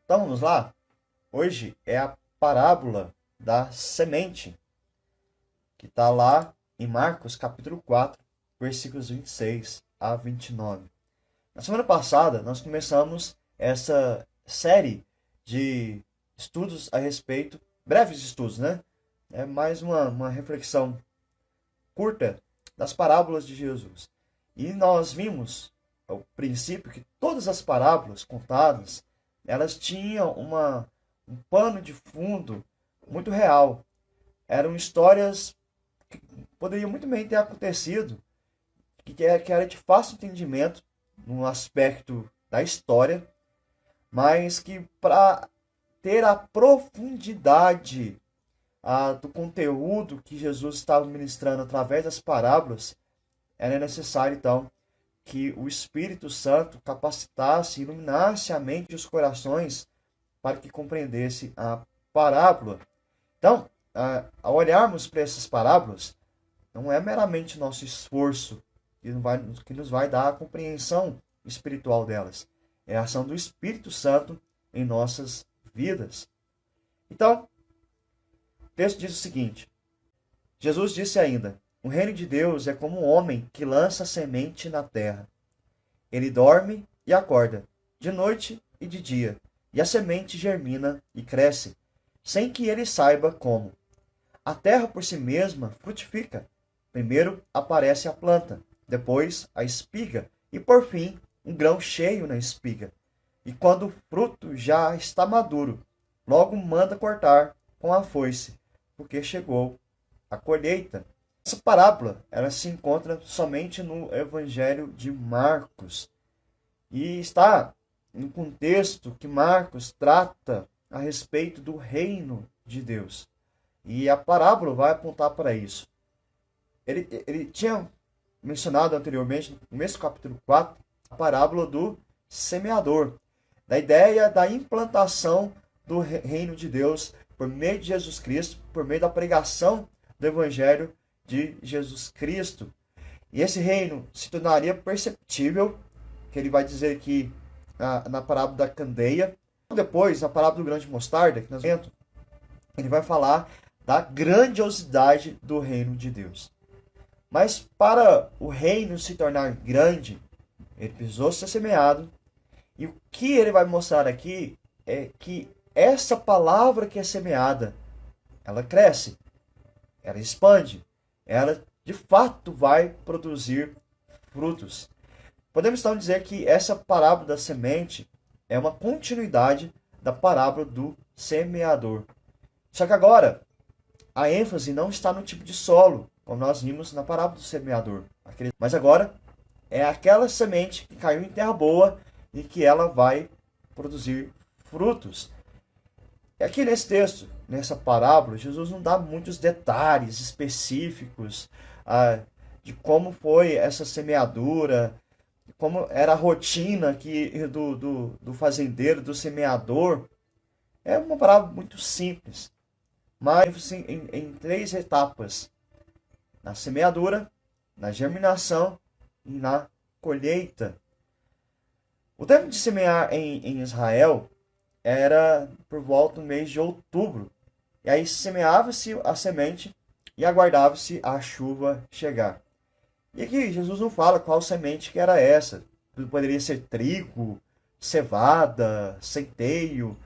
Então vamos lá? Hoje é a parábola da semente, que está lá em Marcos capítulo 4, versículos 26 a 29. Na semana passada, nós começamos essa série de estudos a respeito, breves estudos, né? É mais uma reflexão curta das parábolas de Jesus. E nós vimos, ao princípio, que todas as parábolas contadas, elas tinham um pano de fundo muito real. Eram histórias que poderiam muito bem ter acontecido, que era de fácil entendimento no aspecto da história, mas que para ter a profundidade do conteúdo que Jesus estava ministrando através das parábolas, era necessário então que o Espírito Santo capacitasse, iluminasse a mente e os corações para que compreendesse a parábola. Então, ao olharmos para essas parábolas, não é meramente nosso esforço que nos vai dar a compreensão espiritual delas. É a ação do Espírito Santo em nossas vidas. Então, o texto diz o seguinte: Jesus disse ainda: o reino de Deus é como um homem que lança semente na terra. Ele dorme e acorda, de noite e de dia, e a semente germina e cresce, sem que ele saiba como. A terra por si mesma frutifica. Primeiro aparece a planta, depois a espiga, e por fim um grão cheio na espiga. E quando o fruto já está maduro, logo manda cortar com a foice, porque chegou a colheita. Essa parábola ela se encontra somente no Evangelho de Marcos e está no contexto que Marcos trata a respeito do reino de Deus. E a parábola vai apontar para isso. Ele tinha mencionado anteriormente, no começo do capítulo 4, a parábola do semeador, da ideia da implantação do reino de Deus por meio de Jesus Cristo, por meio da pregação do Evangelho de Jesus Cristo. E esse reino se tornaria perceptível, que ele vai dizer aqui na parábola da candeia. Depois, na parábola do grão de mostarda, que nós vemos, ele vai falar da grandiosidade do reino de Deus. Mas para o reino se tornar grande, ele precisou ser semeado. E o que ele vai mostrar aqui é que essa palavra que é semeada, ela cresce, ela expande, ela de fato vai produzir frutos. Podemos então dizer que essa parábola da semente é uma continuidade da parábola do semeador. Só que agora, a ênfase não está no tipo de solo, como nós vimos na parábola do semeador. Mas agora é aquela semente que caiu em terra boa e que ela vai produzir frutos. E aqui nesse texto, nessa parábola, Jesus não dá muitos detalhes específicos de como foi essa semeadura, como era a rotina do fazendeiro, do semeador. É uma parábola muito simples, mas assim, em três etapas: na semeadura, na germinação e na colheita. O tempo de semear em Israel era por volta do mês de outubro. E aí semeava-se a semente e aguardava-se a chuva chegar. E aqui Jesus não fala qual semente que era essa. Poderia ser trigo, cevada, centeio,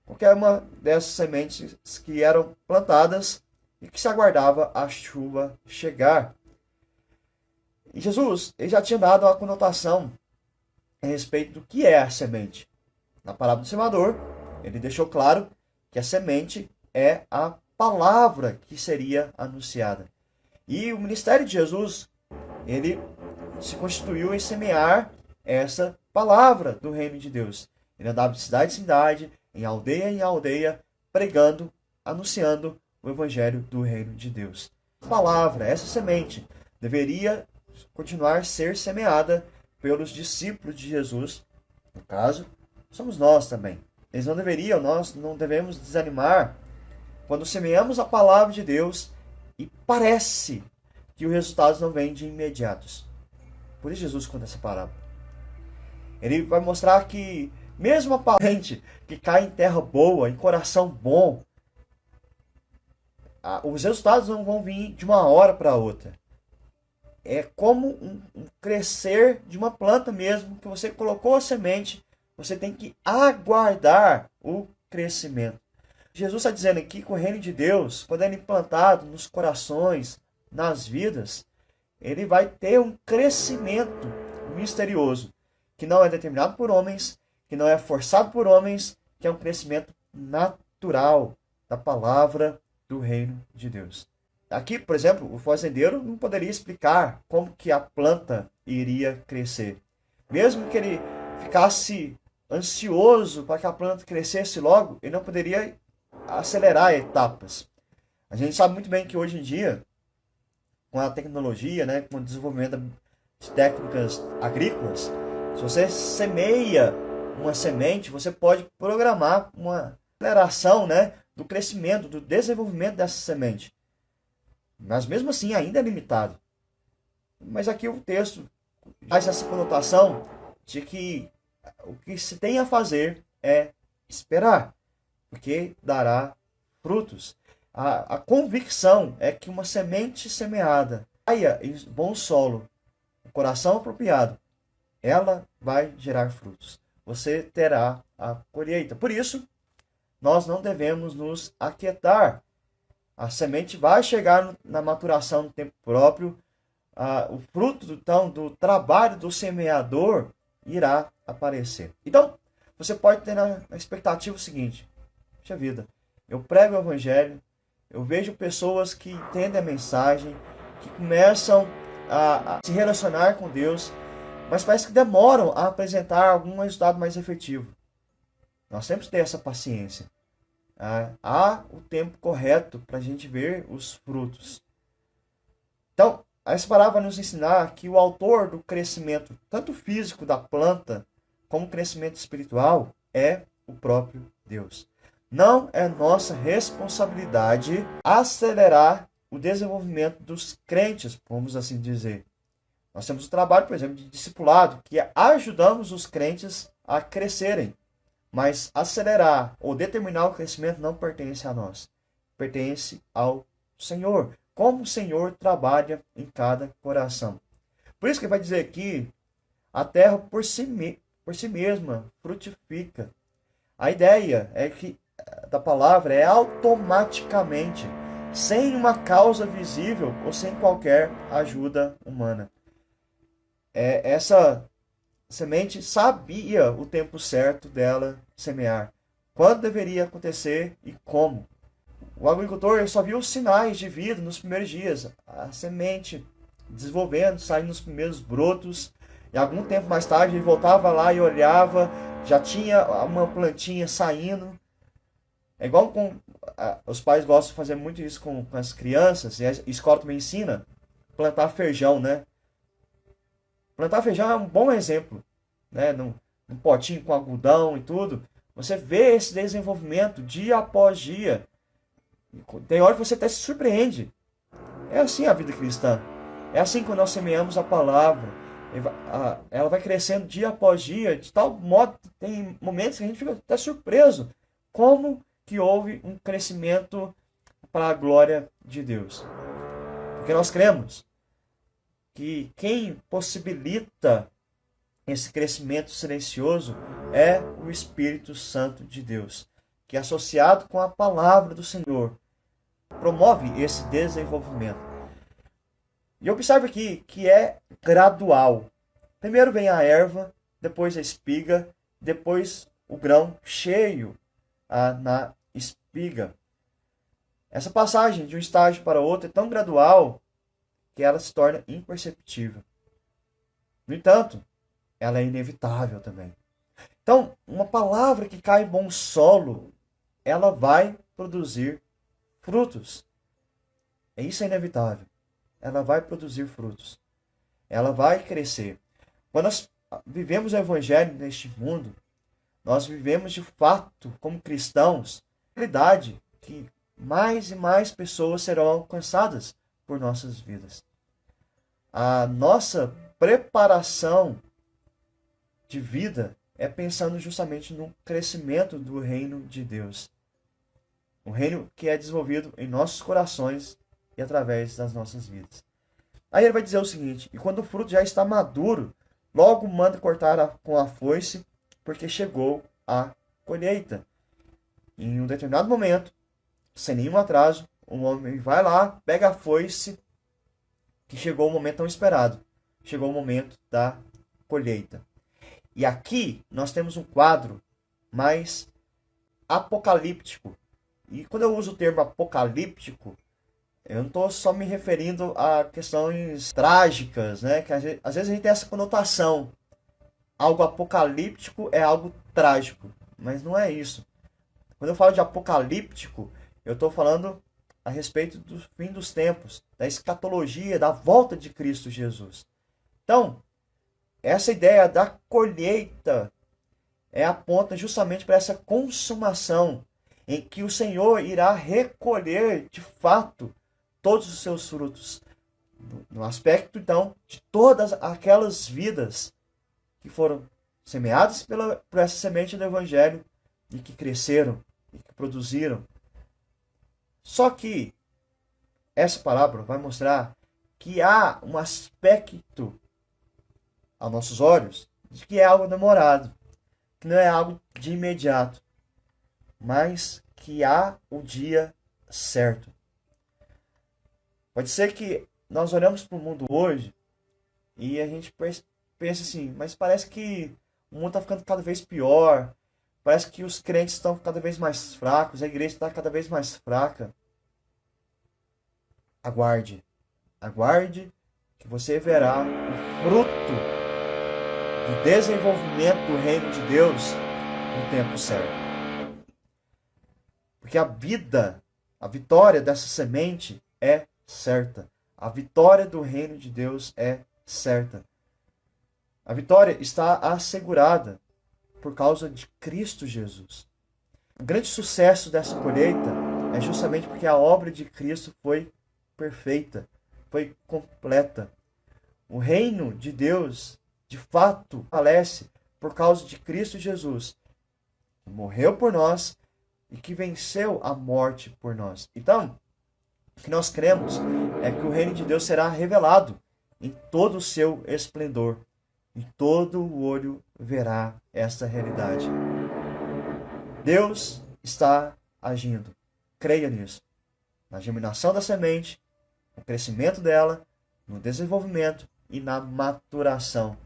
qualquer uma dessas sementes que eram plantadas e que se aguardava a chuva chegar. E Jesus ele já tinha dado uma conotação a respeito do que é a semente. Na parábola do semeador, ele deixou claro que a semente é a palavra que seria anunciada. E o ministério de Jesus, ele se constituiu em semear essa palavra do reino de Deus. Ele andava de cidade em cidade, em aldeia, pregando, anunciando o evangelho do reino de Deus. A palavra, essa semente, deveria continuar a ser semeada pelos discípulos de Jesus. No caso, somos nós também. Nós não devemos desanimar quando semeamos a palavra de Deus e parece que os resultados não vêm de imediatos. Por isso Jesus conta essa parábola. Ele vai mostrar que Mesmo a semente que cai em terra boa, em coração bom, os resultados não vão vir de uma hora para outra. É como um crescer de uma planta mesmo, que você colocou a semente, você tem que aguardar o crescimento. Jesus está dizendo aqui que o reino de Deus, quando ele é implantado nos corações, nas vidas, ele vai ter um crescimento misterioso, que não é determinado por homens, que não é forçado por homens, que é um crescimento natural da palavra do reino de Deus. Aqui, por exemplo, o fazendeiro não poderia explicar como que a planta iria crescer. Mesmo que ele ficasse ansioso para que a planta crescesse logo, ele não poderia acelerar etapas. A gente sabe muito bem que hoje em dia, com a tecnologia, né, com o desenvolvimento de técnicas agrícolas, se você semeia uma semente, você pode programar uma aceleração, né, do crescimento, do desenvolvimento dessa semente. Mas mesmo assim ainda é limitado. Mas aqui o texto faz essa conotação de que o que se tem a fazer é esperar, porque dará frutos. A convicção é que uma semente semeada caia em bom solo, o coração apropriado, ela vai gerar frutos. Você terá a colheita. Por isso, nós não devemos nos aquietar. A semente vai chegar na maturação no tempo próprio. O fruto do trabalho do semeador irá aparecer. Então, você pode ter na expectativa o seguinte: puxa vida, eu prego o evangelho, eu vejo pessoas que entendem a mensagem, que começam a se relacionar com Deus, mas parece que demoram a apresentar algum resultado mais efetivo. Nós temos que ter essa paciência. Há o tempo correto para a gente ver os frutos. Então, essa palavra vai nos ensinar que o autor do crescimento, tanto físico da planta, como crescimento espiritual, é o próprio Deus. Não é nossa responsabilidade acelerar o desenvolvimento dos crentes, vamos assim dizer. Nós temos o trabalho, por exemplo, de discipulado, que ajudamos os crentes a crescerem. Mas acelerar ou determinar o crescimento não pertence a nós. Pertence ao Senhor. Como o Senhor trabalha em cada coração. Por isso que ele vai dizer aqui, a terra por si mesma frutifica. A ideia é que da palavra é automaticamente, sem uma causa visível ou sem qualquer ajuda humana. Essa semente sabia o tempo certo dela semear, quando deveria acontecer e como. O agricultor só viu os sinais de vida nos primeiros dias, a semente desenvolvendo, saindo nos primeiros brotos, e algum tempo mais tarde ele voltava lá e olhava, já tinha uma plantinha saindo. É igual com os pais gostam de fazer muito isso com as crianças, e a escola também ensina, plantar feijão, né? Plantar feijão é um bom exemplo, né? Num potinho com algodão e tudo. Você vê esse desenvolvimento dia após dia. Tem hora que você até se surpreende. É assim a vida cristã. É assim quando nós semeamos a palavra. Ela vai crescendo dia após dia, de tal modo que tem momentos que a gente fica até surpreso. Como que houve um crescimento para a glória de Deus? Porque nós cremos que quem possibilita esse crescimento silencioso é o Espírito Santo de Deus, que associado com a palavra do Senhor, promove esse desenvolvimento. E observe aqui que é gradual. Primeiro vem a erva, depois a espiga, depois o grão cheio na espiga. Essa passagem de um estágio para outro é tão gradual que ela se torna imperceptível. No entanto, ela é inevitável também. Então, uma palavra que cai em bom solo, ela vai produzir frutos. Isso é inevitável. Ela vai produzir frutos. Ela vai crescer. Quando nós vivemos o evangelho neste mundo, nós vivemos de fato, como cristãos, a realidade que mais e mais pessoas serão alcançadas por nossas vidas. A nossa preparação de vida é pensando justamente no crescimento do reino de Deus. Um reino que é desenvolvido em nossos corações e através das nossas vidas. Aí ele vai dizer o seguinte: e quando o fruto já está maduro, logo manda cortar com a foice, porque chegou a colheita. Em um determinado momento, sem nenhum atraso, um homem vai lá, pega a foice, que chegou o momento tão esperado. Chegou o momento da colheita. E aqui nós temos um quadro mais apocalíptico. E quando eu uso o termo apocalíptico, eu não estou só me referindo a questões trágicas, né? Que às vezes a gente tem essa conotação. Algo apocalíptico é algo trágico, mas não é isso. Quando eu falo de apocalíptico, eu estou falando a respeito do fim dos tempos, da escatologia, da volta de Cristo Jesus. Então, essa ideia da colheita aponta justamente para essa consumação, em que o Senhor irá recolher de fato todos os seus frutos. No aspecto, então, de todas aquelas vidas que foram semeadas por essa semente do Evangelho e que cresceram e que produziram. Só que essa parábola vai mostrar que há um aspecto aos nossos olhos de que é algo demorado, que não é algo de imediato, mas que há o dia certo. Pode ser que nós olhamos para o mundo hoje e a gente pensa assim, mas parece que o mundo está ficando cada vez pior, parece que os crentes estão cada vez mais fracos, a igreja está cada vez mais fraca. Aguarde, aguarde que você verá o fruto do desenvolvimento do reino de Deus no tempo certo. Porque a vida, a vitória dessa semente é certa. A vitória do reino de Deus é certa. A vitória está assegurada por causa de Cristo Jesus. O grande sucesso dessa colheita é justamente porque a obra de Cristo foi perfeita, foi completa. O reino de Deus, de fato, prevalece por causa de Cristo Jesus, que morreu por nós e que venceu a morte por nós. Então, o que nós cremos é que o reino de Deus será revelado em todo o seu esplendor, e todo o olho verá esta realidade. Deus está agindo. Creia nisso. Na germinação da semente, no crescimento dela, no desenvolvimento e na maturação.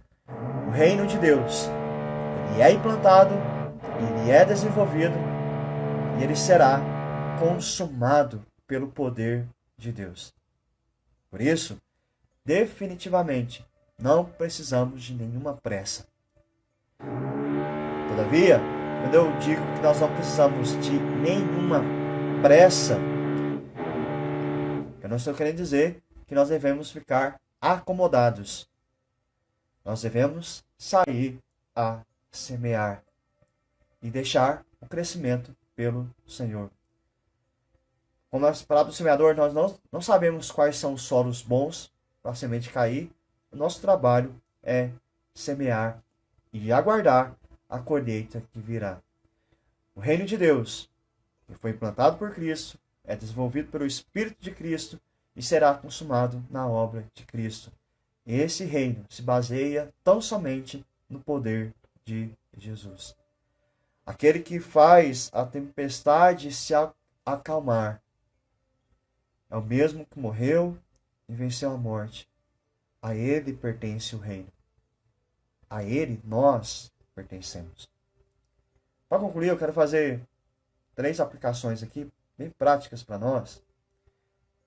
O reino de Deus, ele é implantado, ele é desenvolvido e ele será consumado pelo poder de Deus. Por isso, definitivamente, não precisamos de nenhuma pressa. Todavia, quando eu digo que nós não precisamos de nenhuma pressa, eu não estou querendo dizer que nós devemos ficar acomodados. Nós devemos sair a semear e deixar o crescimento pelo Senhor. Como nas palavras do semeador, nós não sabemos quais são os solos bons para a semente cair. O nosso trabalho é semear e aguardar a colheita que virá. O reino de Deus, que foi implantado por Cristo, é desenvolvido pelo Espírito de Cristo e será consumado na obra de Cristo. Esse reino se baseia tão somente no poder de Jesus. Aquele que faz a tempestade se acalmar é o mesmo que morreu e venceu a morte. A ele pertence o reino. A ele nós pertencemos. Para concluir, eu quero fazer 3 aplicações aqui, bem práticas para nós.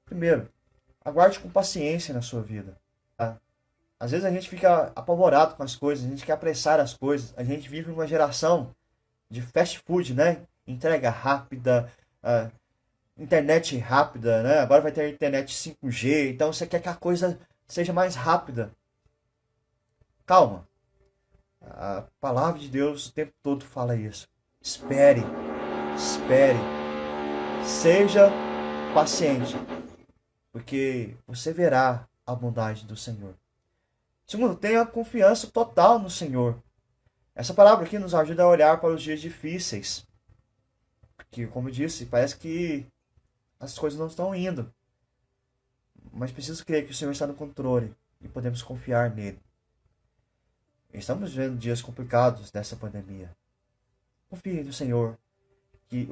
Primeiro, aguarde com paciência na sua vida. Tá? Às vezes a gente fica apavorado com as coisas, a gente quer apressar as coisas. A gente vive uma geração de fast food, né? Entrega rápida, internet rápida, né? Agora vai ter internet 5G, então você quer que a coisa seja mais rápida. Calma. A palavra de Deus o tempo todo fala isso. Espere. Espere. Seja paciente. Porque você verá a bondade do Senhor. Segundo, tenha confiança total no Senhor. Essa palavra aqui nos ajuda a olhar para os dias difíceis. Porque, como eu disse, parece que as coisas não estão indo. Mas preciso crer que o Senhor está no controle e podemos confiar nele. Estamos vivendo dias complicados dessa pandemia. Confie no Senhor que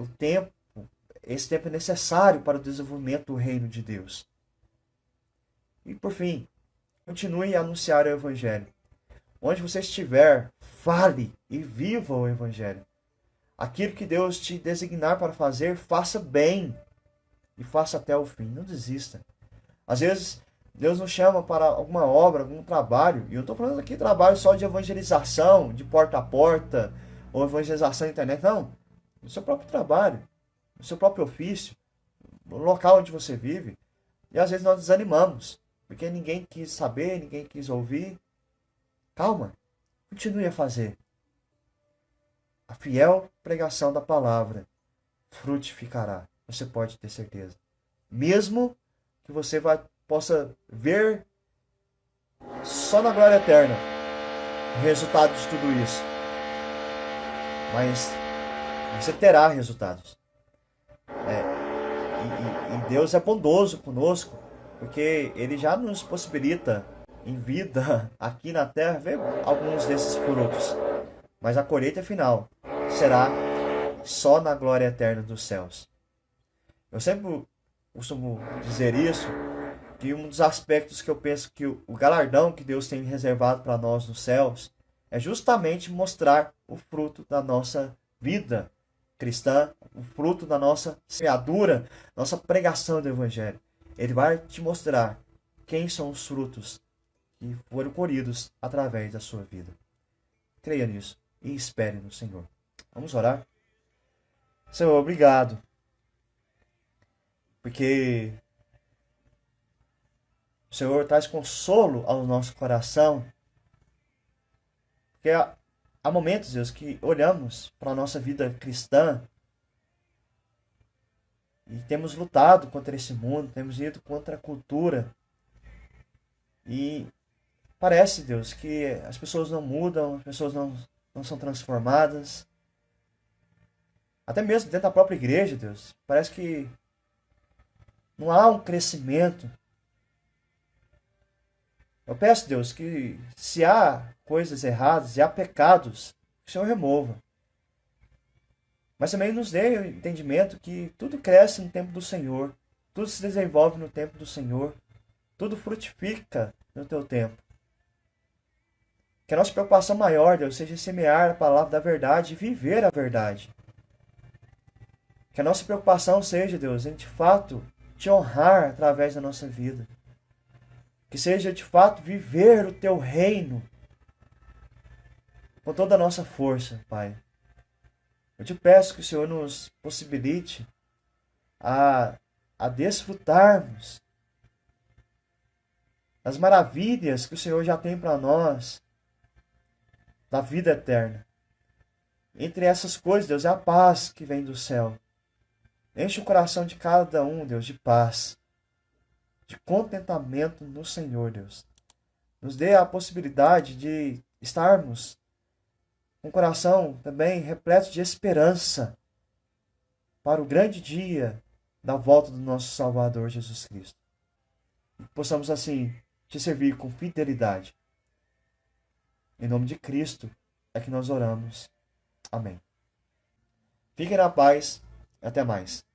esse tempo é necessário para o desenvolvimento do reino de Deus. E por fim, continue a anunciar o Evangelho. Onde você estiver, fale e viva o Evangelho. Aquilo que Deus te designar para fazer, faça bem e faça até o fim. Não desista. Às vezes, Deus nos chama para alguma obra, algum trabalho. E eu estou falando aqui de trabalho só de evangelização, de porta a porta, ou evangelização na internet. Não. No seu próprio trabalho, no seu próprio ofício, no local onde você vive. E às vezes nós desanimamos, porque ninguém quis saber, ninguém quis ouvir. Calma. Continue a fazer. A fiel pregação da palavra frutificará. Você pode ter certeza. Mesmo que você possa ver só na glória eterna o resultado de tudo isso. Mas você terá resultados. E Deus é bondoso conosco, porque Ele já nos possibilita em vida aqui na terra ver alguns desses frutos. Mas a colheita final será só na glória eterna dos céus. Eu sempre costumo dizer isso, que um dos aspectos que eu penso que o galardão que Deus tem reservado para nós nos céus é justamente mostrar o fruto da nossa vida cristã, o fruto da nossa semeadura, nossa pregação do Evangelho. Ele vai te mostrar quem são os frutos que foram colhidos através da sua vida. Creia nisso e espere no Senhor. Vamos orar? Senhor, obrigado. Porque o Senhor traz consolo ao nosso coração. Porque há momentos, Deus, que olhamos para a nossa vida cristã e temos lutado contra esse mundo, temos ido contra a cultura. E parece, Deus, que as pessoas não mudam, as pessoas não são transformadas. Até mesmo dentro da própria igreja, Deus, parece que não há um crescimento. Eu peço, Deus, que se há coisas erradas, se há pecados, que o Senhor remova. Mas também nos dê o entendimento que tudo cresce no tempo do Senhor, tudo se desenvolve no tempo do Senhor, tudo frutifica no teu tempo. Que a nossa preocupação maior, Deus, seja semear a palavra da verdade e viver a verdade. Que a nossa preocupação seja, Deus, em de fato te honrar através da nossa vida. Que seja de fato viver o teu reino com toda a nossa força, Pai. Eu te peço que o Senhor nos possibilite a desfrutarmos das maravilhas que o Senhor já tem para nós, da vida eterna. Entre essas coisas, Deus, é a paz que vem do céu. Enche o coração de cada um, Deus, de paz, de contentamento no Senhor, Deus. Nos dê a possibilidade de estarmos com o coração também repleto de esperança para o grande dia da volta do nosso Salvador Jesus Cristo. E possamos assim te servir com fidelidade. Em nome de Cristo é que nós oramos. Amém. Fiquem na paz e até mais.